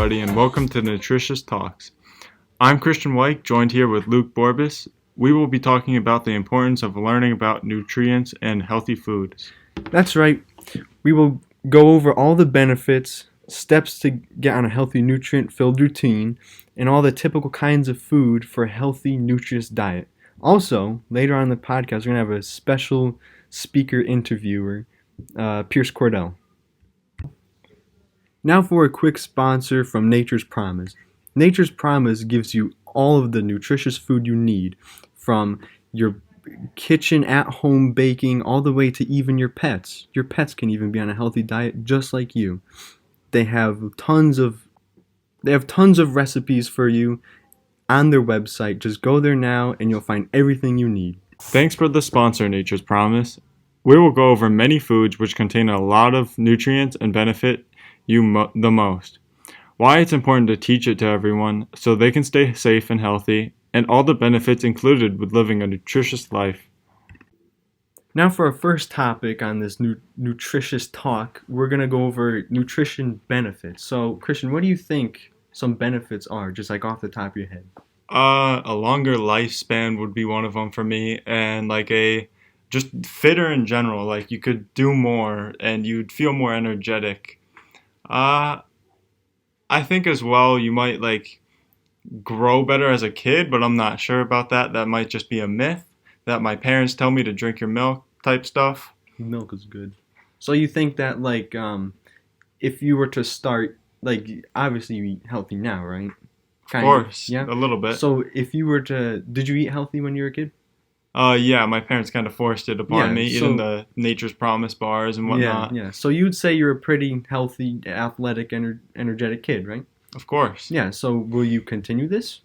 everybody, and welcome to Nutritious Talks. I'm Christian White, joined here with Luke Borbis. We will be talking about the importance of learning about nutrients and healthy foods. That's right. We will go over all the benefits, steps to get on a healthy nutrient-filled routine, and all the typical kinds of food for a healthy, nutritious diet. Also, later on in the podcast, we're going to have a special speaker interviewer, Pierce Cordell. Now for a quick sponsor from Nature's Promise. Nature's Promise gives you all of the nutritious food you need, from your kitchen at-home baking all the way to even your pets. Your pets can even be on a healthy diet just like you. They have tons of recipes for you on their website. Just go there now and you'll find everything you need. Thanks for the sponsor, Nature's Promise. We will go over many foods which contain a lot of nutrients and benefit you the most. Why it's important to teach it to everyone so they can stay safe and healthy, and all the benefits included with living a nutritious life. Now for our first topic on this nutritious talk, we're going to go over nutrition benefits. So, Christian, what do you think some benefits are, just like off the top of your head? A longer lifespan would be one of them for me, and just fitter in general. Like, you could do more and you'd feel more energetic. I think as well you might grow better as a kid, but I'm not sure about that. That might just be a myth that my parents tell me to drink your milk type stuff. Milk is good. So you think that if you were to start, obviously you eat healthy now, right? Of course, yeah, a little bit. So if you were to, did you eat healthy when you were a kid? Yeah, my parents kind of forced it upon me, eating the Nature's Promise bars and whatnot. Yeah. So you'd say you're a pretty healthy, athletic, energetic kid, right? Of course. Yeah. So will you continue this?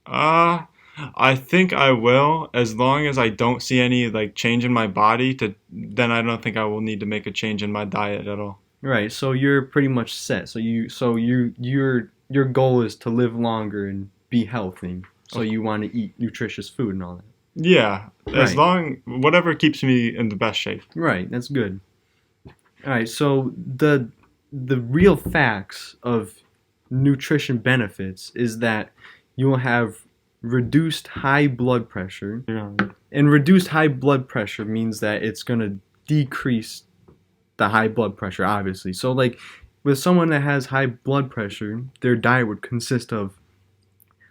I think I will, as long as I don't see any change in my body. Then I don't think I will need to make a change in my diet at all. Right. So you're pretty much set. So your goal is to live longer and be healthy. So you want to eat nutritious food and all that. Yeah, as long whatever keeps me in the best shape. Right, that's good. All right, so the real facts of nutrition benefits is that you will have reduced high blood pressure. Yeah. And reduced high blood pressure means that it's going to decrease the high blood pressure, obviously. So with someone that has high blood pressure, their diet would consist of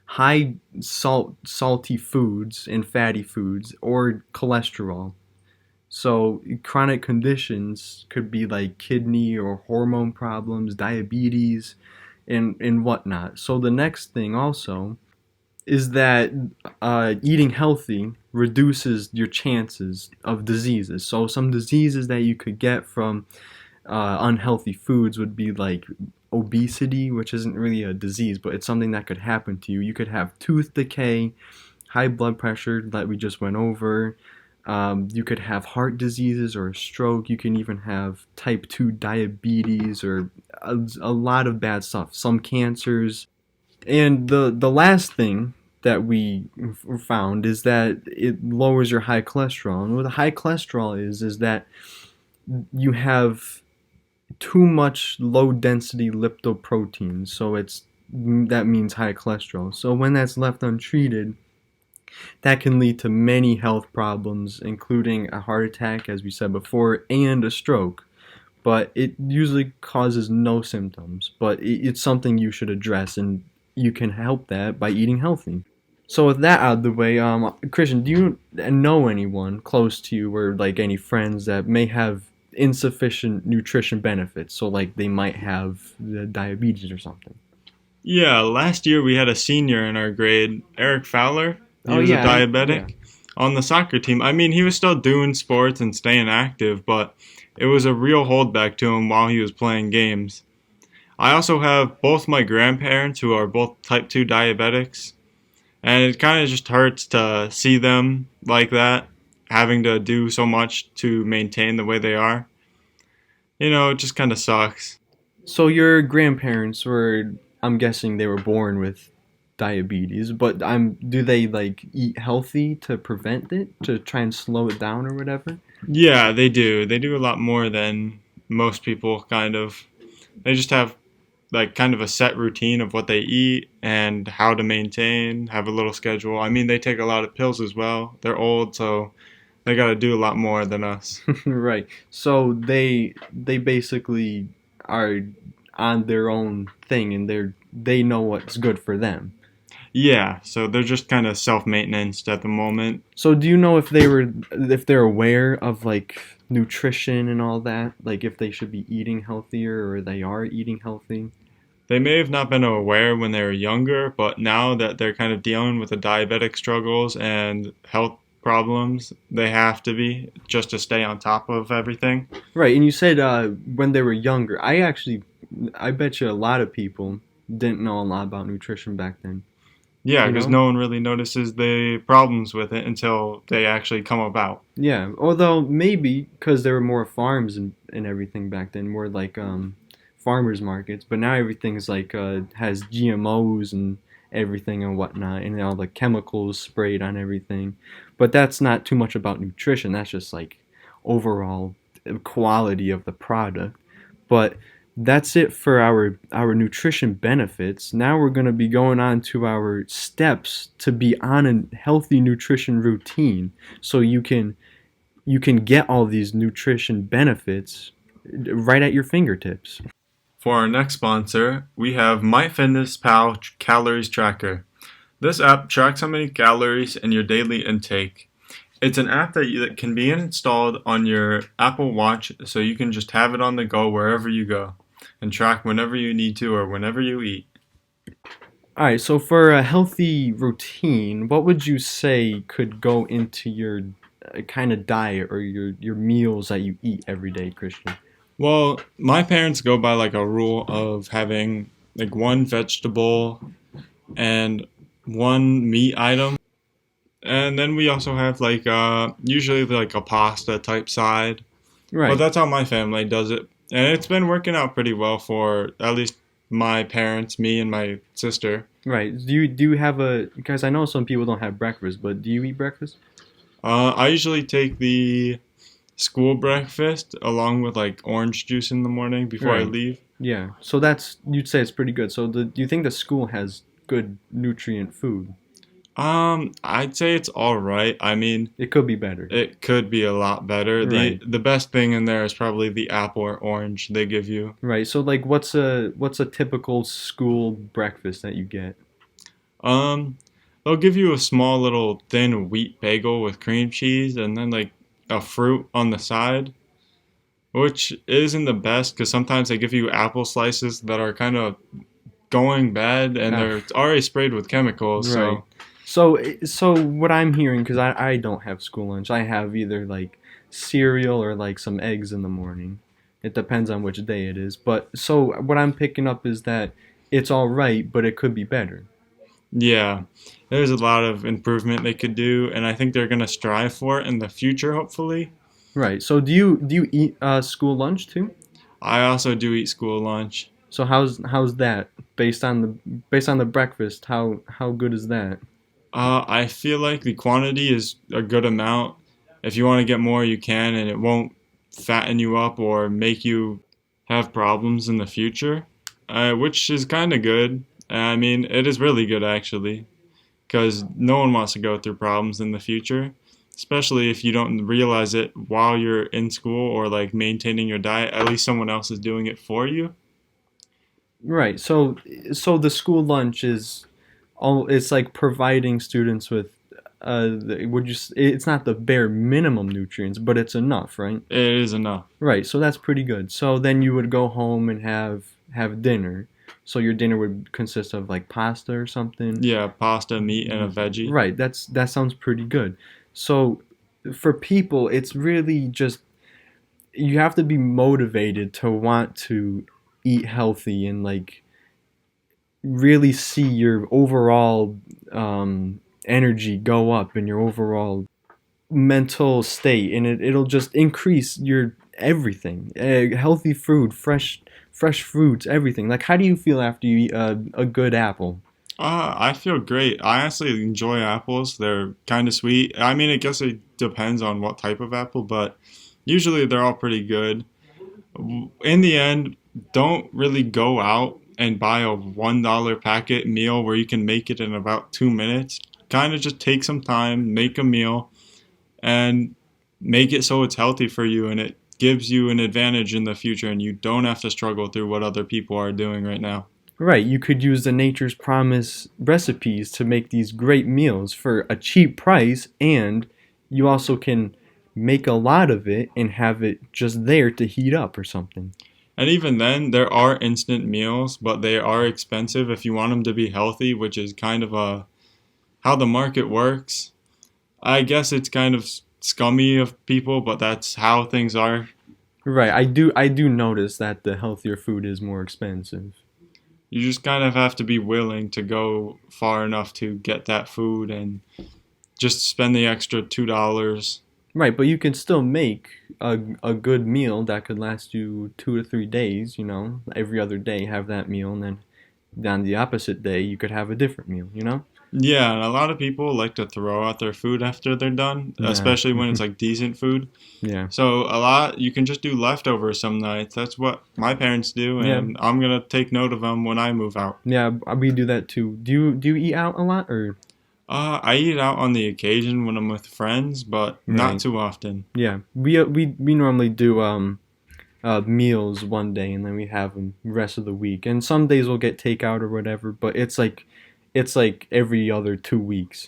high salty foods and fatty foods, or cholesterol. So chronic conditions could be like kidney or hormone problems, diabetes, and whatnot. So the next thing also is that eating healthy reduces your chances of diseases. So some diseases that you could get from unhealthy foods would be like obesity, which isn't really a disease, but it's something that could happen to you. You could have tooth decay, high blood pressure that we just went over. You could have heart diseases or a stroke. You can even have type 2 diabetes or a lot of bad stuff, some cancers. And the last thing that we found is that it lowers your high cholesterol. And what the high cholesterol is that you have too much low density lipoproteins, so that means high cholesterol. So when that's left untreated, that can lead to many health problems, including a heart attack, as we said before, and a stroke. But it usually causes no symptoms, but it's something you should address, and you can help that by eating healthy. So with that out of the way, Christian, do you know anyone close to you, or any friends that may have insufficient nutrition benefits? So they might have diabetes or something. Yeah, last year we had a senior in our grade, Eric Fowler. He was a diabetic on the soccer team. I mean, he was still doing sports and staying active, but it was a real holdback to him while he was playing games. I also have both my grandparents who are both type 2 diabetics, and it kind of just hurts to see them like that, having to do so much to maintain the way they are. It just kind of sucks. So your grandparents I'm guessing they were born with diabetes, but do they eat healthy to prevent it, to try and slow it down or whatever? Yeah, they do. They do a lot more than most people, kind of. They just have like kind of a set routine of what they eat and how to maintain, have a little schedule. I mean, they take a lot of pills as well. They're old, so they got to do a lot more than us. Right. So they basically are on their own thing, and they know what's good for them. Yeah, so they're just kind of self-maintenance at the moment. So do you know if they're aware of like nutrition and all that? Like if they should be eating healthier or they are eating healthy? They may have not been aware when they were younger, but now that they're kind of dealing with the diabetic struggles and health problems, they have to be just to stay on top of everything. Right, and you said when they were younger. I bet you a lot of people didn't know a lot about nutrition back then. Yeah, You because know? no one really notices the problems with it until they actually come about. Yeah, although maybe because there were more farms and everything back then, more like farmers markets. But now everything's like has GMOs and everything and whatnot, and all the chemicals sprayed on everything. But that's not too much about nutrition. That's just like overall quality of the product. But that's it for our nutrition benefits. Now we're going to be going on to our steps to be on a healthy nutrition routine, so you can get all these nutrition benefits right at your fingertips. For our next sponsor, we have MyFitnessPal Calories Tracker. This app tracks how many calories in your daily intake. It's an app that can be installed on your Apple Watch, so you can just have it on the go wherever you go and track whenever you need to or whenever you eat. All right, so for a healthy routine, what would you say could go into your kind of diet or your meals that you eat every day, Christian? Well, my parents go by like a rule of having like one vegetable and one meat item. And then we also have like usually like a pasta type side. But Right, that's how my family does it. And it's been working out pretty well for at least my parents, me and my sister. right. Do you have a because I know some people don't have breakfast, but do you eat breakfast? I usually take the school breakfast along with like orange juice in the morning before I Right. leave. Yeah. So that's you'd say it's pretty good. So do you think the school has good nutrient food? I'd say it's all right. I mean, It could be better. it could be a lot better. The Right. the best thing in there is probably the apple or orange they give you. Right. So like what's a typical school breakfast that you get? Um, they'll give you a small little thin wheat bagel with cream cheese and then like a fruit on the side, which isn't the best because sometimes they give you apple slices that are kind of going bad and Ah, they're already sprayed with chemicals. right. So So what I'm hearing, because I don't have school lunch, I have either like cereal or like some eggs in the morning. It depends on which day it is. But so what I'm picking up is that it's all right, but it could be better. yeah, there's a lot of improvement they could do, and I think they're gonna strive for it in the future, hopefully. Right. So do you eat school lunch too? I also do eat school lunch. So how's that based on the breakfast? How good is that? I feel like the quantity is a good amount. If you want to get more, you can, and it won't fatten you up or make you have problems in the future, which is kind of good. I mean, it is really good actually, because no one wants to go through problems in the future, especially if you don't realize it while you're in school or like maintaining your diet. At least someone else is doing it for you. Right. So the school lunch is all it's like providing students with it's not the bare minimum nutrients, but it's enough, right? It is enough. Right. So that's pretty good. So then you would go home and have dinner. So your dinner would consist of like pasta or something. Yeah, pasta, meat, and a veggie. Right. That sounds pretty good. So for people, it's really just you have to be motivated to want to eat healthy and like really see your overall energy go up and your overall mental state, and it'll just increase your everything. Healthy food, fresh fruits, everything. Like, how do you feel after you eat a good apple? I feel great. I honestly enjoy apples. They're kind of sweet. I mean, I guess it depends on what type of apple, but usually they're all pretty good. In the end, don't really go out and buy a $1 packet meal where you can make it in about 2 minutes. Kind of just take some time, make a meal, and make it so it's healthy for you, and it gives you an advantage in the future, and you don't have to struggle through what other people are doing right now. Right, you could use the Nature's Promise recipes to make these great meals for a cheap price, and you also can make a lot of it and have it just there to heat up or something. And even then, there are instant meals, but they are expensive if you want them to be healthy, which is kind of how the market works. I guess it's kind of scummy of people, but that's how things are. Right, I do notice that the healthier food is more expensive. You just kind of have to be willing to go far enough to get that food and just spend the extra $2. Right, but you can still make a good meal that could last you 2 to 3 days, every other day have that meal, and then on the opposite day you could have a different meal. Yeah, and a lot of people like to throw out their food after they're done, Yeah. especially when it's like decent food. Yeah. So you can just do leftovers some nights. That's what my parents do, Yeah. and I'm gonna take note of them when I move out. Yeah, we do that too. Do you eat out a lot or? I eat out on the occasion when I'm with friends, but not Right. too often. Yeah, we normally do meals one day and then we have them the rest of the week. And some days we'll get takeout or whatever, but it's like every other 2 weeks.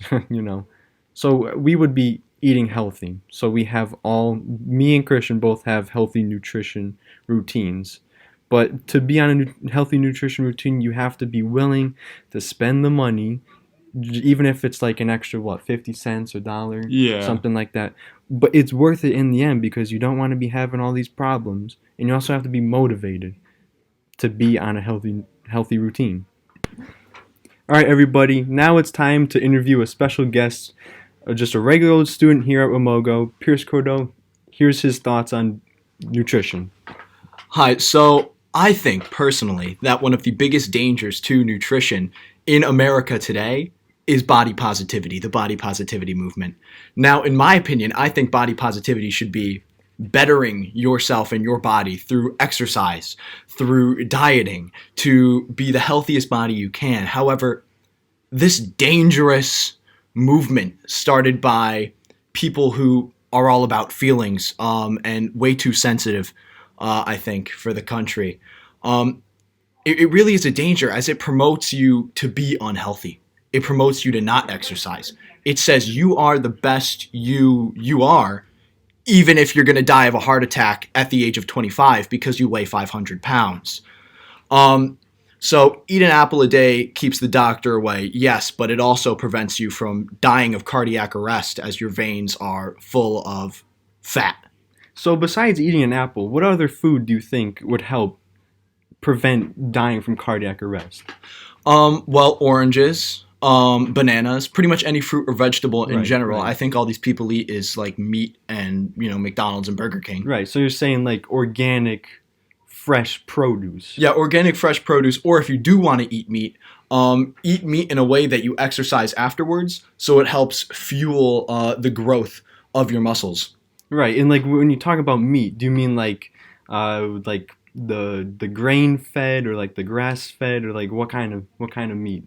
So we would be eating healthy. So me and Christian both have healthy nutrition routines. But to be on a healthy nutrition routine, you have to be willing to spend the money, even if it's like an extra, 50 cents or dollar, Yeah. something like that. But it's worth it in the end because you don't want to be having all these problems. And you also have to be motivated to be on a healthy routine. All right, everybody. Now it's time to interview a special guest, just a regular old student here at Wamogo, Pierce Cordo. Here's his thoughts on nutrition. Hi, so I think personally that one of the biggest dangers to nutrition in America today is body positivity, the body positivity movement. Now, in my opinion, I think body positivity should be bettering yourself and your body through exercise, through dieting, to be the healthiest body you can. However, this dangerous movement started by people who are all about feelings and way too sensitive, I think, for the country. It really is a danger as it promotes you to be unhealthy. It promotes you to not exercise. It says you are the best you are, even if you're going to die of a heart attack at the age of 25 because you weigh 500 pounds. So eat an apple a day keeps the doctor away, yes, but it also prevents you from dying of cardiac arrest as your veins are full of fat. So besides eating an apple, what other food do you think would help prevent dying from cardiac arrest? Well, oranges, bananas, pretty much any fruit or vegetable in general. Right. I think all these people eat is like meat and, McDonald's and Burger King. Right, so you're saying like organic, fresh produce. Yeah, organic fresh produce, or if you do want to eat meat in a way that you exercise afterwards so it helps fuel the growth of your muscles. Right, and like when you talk about meat, do you mean like the grain fed or like the grass fed or like what kind of meat?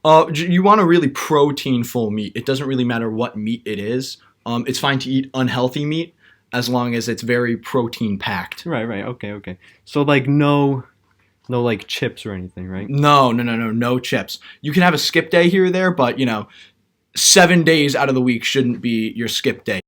You want a really protein-full meat. It doesn't really matter what meat it is. It's fine to eat unhealthy meat as long as it's very protein-packed. Right, okay. So like no like chips or anything, right? No chips. You can have a skip day here or there, but 7 days out of the week shouldn't be your skip day.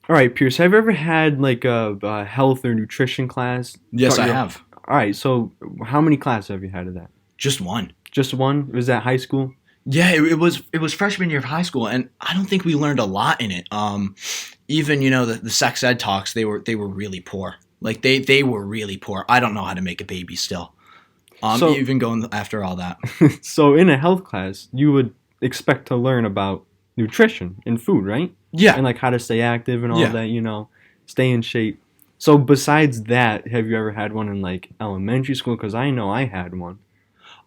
All right, Pierce, have you ever had like a health or nutrition class? Yes, I have. All right, so how many classes have you had of that? Just one. Just one? Was that high school? Yeah, it was freshman year of high school, and I don't think we learned a lot in it. Even the sex ed talks, they were really poor. Like they were really poor. I don't know how to make a baby still. Even going after all that. So in a health class, you would expect to learn about nutrition and food, right? Yeah. And like how to stay active and all that, stay in shape. So besides that, have you ever had one in like elementary school? Because I know I had one.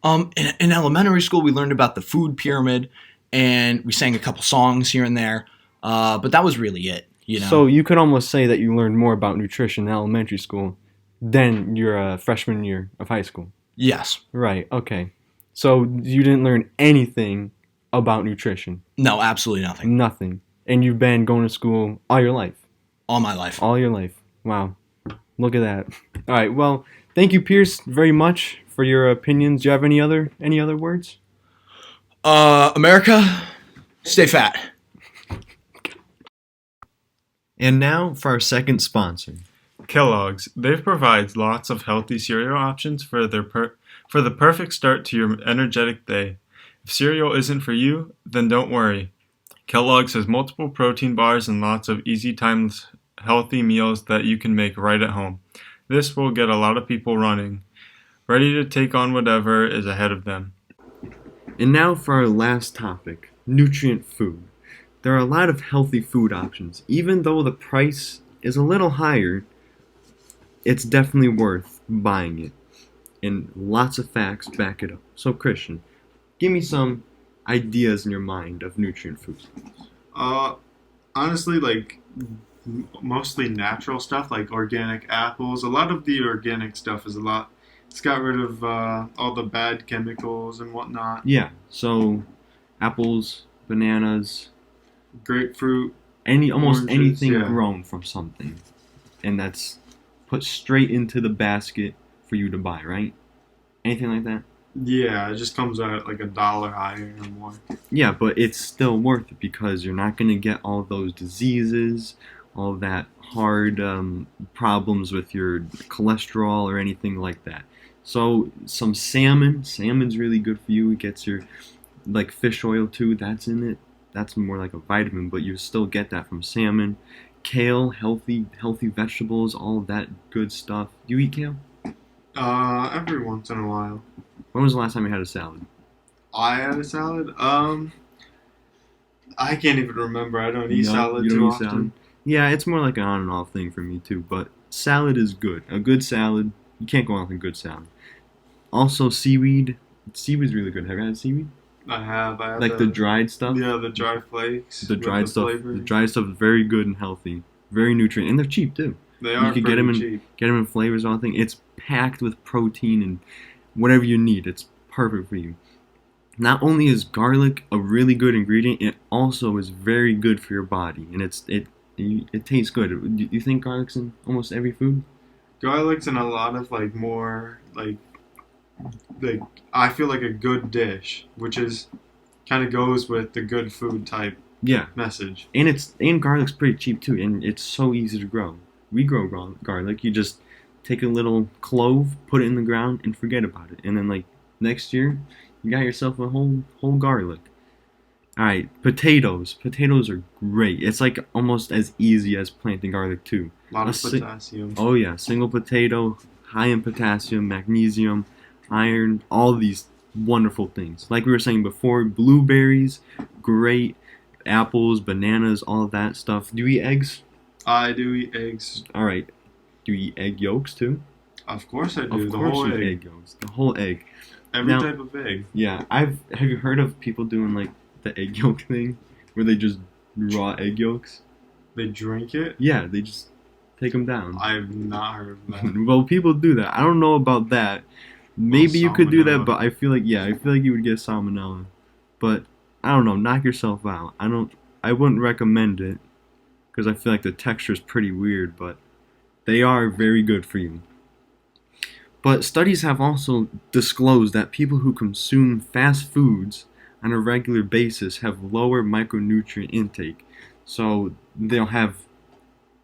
In elementary school, we learned about the food pyramid, and we sang a couple songs here and there. But that was really it. So you could almost say that you learned more about nutrition in elementary school than your freshman year of high school. Yes. Right. Okay. So you didn't learn anything about nutrition. No, absolutely nothing. Nothing. And you've been going to school all your life. All my life. All your life. Wow. Look at that. All right. Well, thank you, Pierce, very much for your opinions. Do you have any other words? America, stay fat. And now for our second sponsor. Kellogg's. They provide lots of healthy cereal options for the perfect start to your energetic day. If cereal isn't for you, then don't worry. Kellogg's has multiple protein bars and lots of easy times healthy meals that you can make right at home. This will get a lot of people running, ready to take on whatever is ahead of them. And now for our last topic, nutrient food. There are a lot of healthy food options. Even though the price is a little higher, it's definitely worth buying it. And lots of facts back it up. So Christian, give me some ideas in your mind of nutrient foods. Honestly, like mostly natural stuff, like organic apples. A lot of the organic stuff is it's got rid of all the bad chemicals and whatnot. Yeah, so apples, bananas, grapefruit, almost oranges, anything yeah. grown from something. And that's put straight into the basket for you to buy, right? Anything like that? Yeah, it just comes out like $1 higher or more. Yeah, but it's still worth it because you're not going to get all those diseases, all that hard problems with your cholesterol or anything like that. So some salmon's really good for you. It gets your, like fish oil too, that's in it. That's more like a vitamin, but you still get that from salmon. Kale, healthy vegetables, all of that good stuff. Do you eat kale? Every once in a while. When was the last time you had a salad? I had a salad? I can't even remember. I don't eat salad you don't too eat often. salad? Yeah, it's more like an on and off thing for me too, but salad is good. A good salad, you can't go wrong with a good salad. Also, seaweed. Seaweed's really good. Have you had seaweed? I have. Like the dried stuff? Yeah, the dry flakes. The dried stuff. Flavor. The dried stuff is very good and healthy. Very nutrient. And they're cheap too. They are you can pretty cheap. Get them in flavors and all thing. It's packed with protein and whatever you need. It's perfect for you. Not only is garlic a really good ingredient, it also is very good for your body, and it tastes good. Do you think garlic's in almost every food? Garlic's in a lot of more I feel like a good dish, which is kind of goes with the good food type message. And garlic's pretty cheap too, and it's so easy to grow. We grow garlic. You just take a little clove, put it in the ground, and forget about it. And then next year, you got yourself a whole garlic. All right, potatoes. Potatoes are great. It's almost as easy as planting garlic too. A lot of potassium. Oh yeah, single potato, high in potassium, magnesium, iron, all these wonderful things. Like we were saying before, blueberries, great. Apples, bananas, all of that stuff. Do you eat eggs? I do eat eggs. All right. Do you eat egg yolks too? Of course I do. Of course you eat egg yolks. The whole egg. Every type of egg. Yeah. Have you heard of people doing the egg yolk thing? Where they just raw egg yolks? They drink it? Yeah, they just take them down. I have not heard of that. Well, people do that. I don't know about that. Maybe you could do that, but I feel like you would get salmonella. But I don't know, knock yourself out. I wouldn't recommend it because I feel like the texture is pretty weird, but they are very good for you. But studies have also disclosed that people who consume fast foods on a regular basis have lower micronutrient intake. So they'll have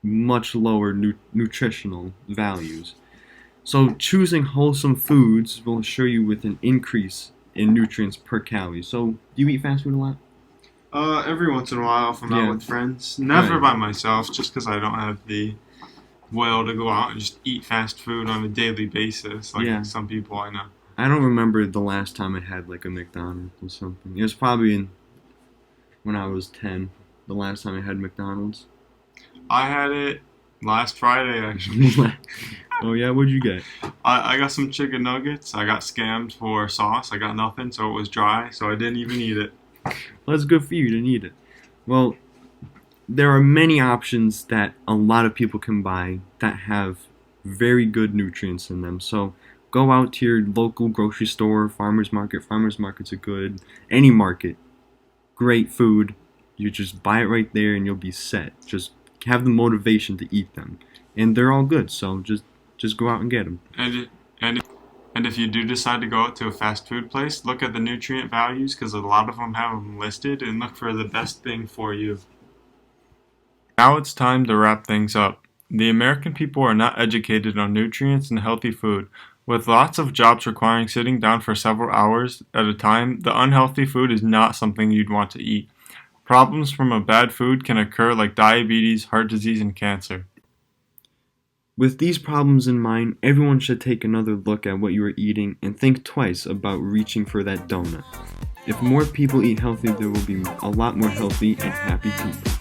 much lower nutritional values. So choosing wholesome foods will assure you with an increase in nutrients per calorie. So do you eat fast food a lot? Every once in a while if I'm out with friends. Never by myself, just because I don't have the will to go out and just eat fast food on a daily basis like some people I know. I don't remember the last time I had a McDonald's or something. It was probably when I was 10, the last time I had McDonald's. I had it last Friday, actually. Oh, yeah? What'd you get? I got some chicken nuggets. I got scammed for sauce. I got nothing, so it was dry, so I didn't even eat it. Well, that's good for you. You didn't eat it. Well, there are many options that a lot of people can buy that have very good nutrients in them. So Go out to your local grocery store, farmer's market. Farmer's markets are good. Any market. Great food. You just buy it right there and you'll be set. Just have the motivation to eat them. And they're all good, so just go out and get them. And if you do decide to go out to a fast food place, look at the nutrient values because a lot of them have them listed and look for the best thing for you. Now it's time to wrap things up. The American people are not educated on nutrients and healthy food. With lots of jobs requiring sitting down for several hours at a time, the unhealthy food is not something you'd want to eat. Problems from a bad food can occur like diabetes, heart disease, and cancer. With these problems in mind, everyone should take another look at what you are eating and think twice about reaching for that donut. If more people eat healthy, there will be a lot more healthy and happy people.